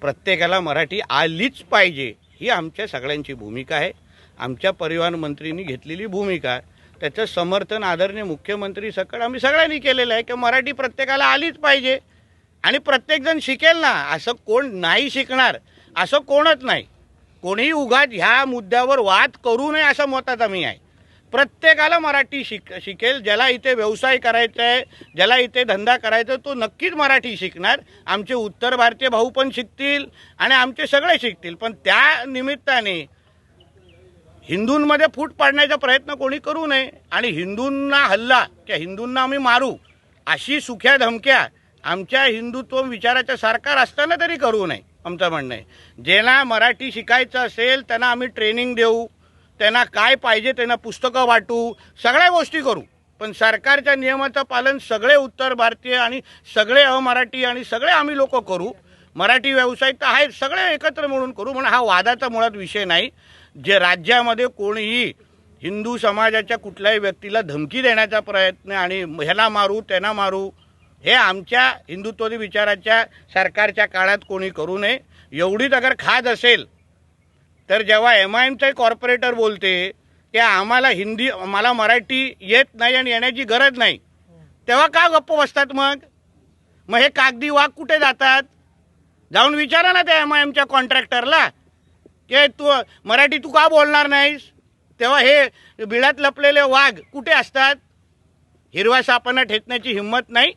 प्रत्येकाला मराठी आलीच पाहिजे ही आमच्या सगळ्यांची भूमिका आहे। आमच्या परिवहन मंत्रींनी घेतलेली भूमिका, त्याचं समर्थन आदरणीय मुख्यमंत्री सकट आम्ही सगळ्यांनी केलेलं आहे की मराठी प्रत्येकाला आलीच पाहिजे आणि प्रत्येकजण शिकेल ना, असं कोण नाही शिकणार असं कोणच नाही। कोणीही उगाच ह्या मुद्द्यावर वाद करू नये असं मतात आम्ही आहे। प्रत्येकाला मराठी शिकेल, ज्याला इथे व्यवसाय करायचा आहे, ज्याला इथे धंदा करायचा तो नक्कीच मराठी शिकणार। आमचे उत्तर भारतीय भाऊ पण शिकतील आणि आमचे सगळे शिकतील, पण त्या निमित्ताने हिंदूंमध्ये फूट पाडण्याचा प्रयत्न कोणी करू नये आणि हिंदूंना हल्ला किंवा हिंदूंना आम्ही मारू अशी सुख्या धमक्या आमच्या हिंदुत्व विचाराच्या सरकार असताना तरी करू नये आमचं म्हणणं आहे। ज्यांना मराठी शिकायचं असेल त्यांना आम्ही ट्रेनिंग देऊ, त्यांना काय पाहिजे त्यांना पुस्तकं वाटू, सगळ्या गोष्टी करू, पण सरकारच्या नियमाचं पालन सगळे उत्तर भारतीय आणि सगळे अमराठी आणि सगळे आम्ही लोक करू। मराठी व्यावसायिक तर आहेत, सगळे एकत्र मिळून करू, म्हणून हा वादाचा मुळात विषय नाही। जे राज्यामध्ये कोणीही हिंदू समाजाच्या कुठल्याही व्यक्तीला धमकी देण्याचा प्रयत्न आणि ह्याला मारू त्यांना मारू हे आमच्या हिंदुत्ववादी विचाराच्या सरकारच्या काळात कोणी करू नये। एवढीच अगर खाज असेल तर जेव्हा MIMचे कॉर्पोरेटर बोलते की आम्हाला मराठी येत नाही आणि येण्याची गरज नाही, तेव्हा का गप्प बसतात? मग हे कागदी वाघ कुठे जातात? जाऊन विचारा ना त्या MIMच्या कॉन्ट्रॅक्टरला की मराठी तू का बोलणार नाहीस? तेव्हा हे बिळात लपलेले वाघ कुठे असतात? हिरव्या सापांना ठेचण्याची हिंमत नाही।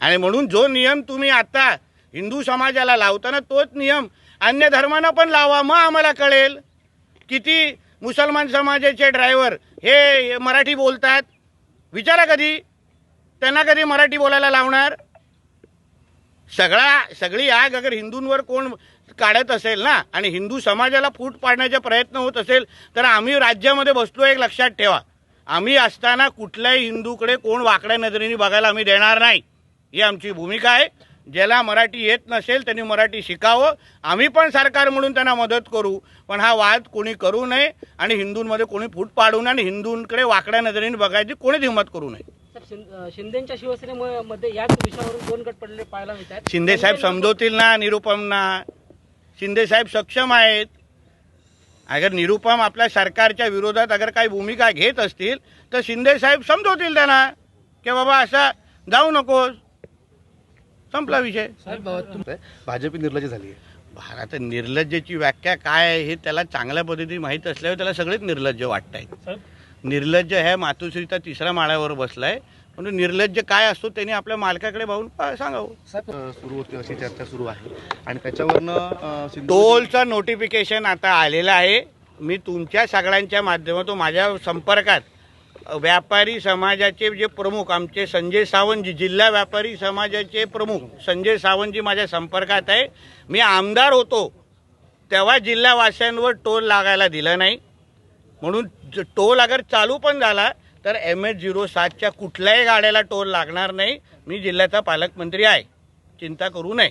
आणि म्हणून जो नियम तुम्ही आता हिंदू समाजाला लावताना तोच नियम अन्य धर्मांना पण लावा, मग आम्हाला कळेल किती मुसलमान समाजाचे ड्रायव्हर हे मराठी बोलतात। विचारा कधी त्यांना कधी मराठी बोलायला लावणार? सगळी आग अगर हिंदूंवर कोण काढत असेल ना आणि हिंदू समाजाला फूट पाडण्याचा प्रयत्न होत असेल तर आम्ही राज्यामध्ये बसलो, एक लक्षात ठेवा, आम्ही असताना कुठल्याही हिंदूकडे कोण वाकड्या नजरेने बघायला आम्ही देणार नाही, ही आमची भूमिका आहे। ज्याला मराठी येत नसेल त्यांनी मराठी शिकावं, आम्ही पण सरकार म्हणून त्यांना मदत करू, पण हा वाद कोणी करू नये आणि हिंदूंमध्ये कोणी फूट पाडू नये आणि हिंदूंकडे वाकड्या नजरेने बघायची कोणीच हिंमत करू नये। शिंदेच्या शिवसेनेमध्ये याच विषयावरून 2 गट पडलेले पाहायला मिळतात। शिंदे साहेब समजवतील ना निरुपमना, शिंदे साहेब सक्षम आहेत। अगर निरुपम आपल्या सरकारच्या विरोधात अगर काही भूमिका घेत असतील तर शिंदे साहेब समजवतील त्यांना की बाबा असा जाऊ नकोस, संपला विषय। भाजप निर्लज्ज झाली आहे। भारत निर्लज्जची व्याख्या काय आहे हे त्याला चांगल्या पद्धतीने माहीत असल्यावर त्याला सगळेच निर्लज्ज वाटत आहेत। निर्लज्ज हे मातोश्रीचा 3ऱ्या माळ्यावर बसलाय, म्हणून निर्लज्ज काय असतो त्यांनी आपल्या मालकाकडे पाहून सांगावं। सुरू होती अशी चर्चा सुरू आहे आणि त्याच्यावरनं टोलचं नोटिफिकेशन आता आलेलं आहे। मी तुमच्या सगळ्यांच्या माध्यमातून माझ्या संपर्कात व्यापारी समाजाचे जे प्रमुख आमचे संजय सावंतजी, जिल्हा व्यापारी समाजाचे प्रमुख संजय सावंतजी माझ्या संपर्कात आहे। मी आमदार होतो तेव्हा जिल्हावासियांवर टोल लागायला दिला नाही, म्हणून टोल अगर चालू पण झाला तर MH07च्या कुठल्याही गाड्याला टोल लागणार नाही। मी जिल्ह्याचा पालकमंत्री आहे, चिंता करू नये।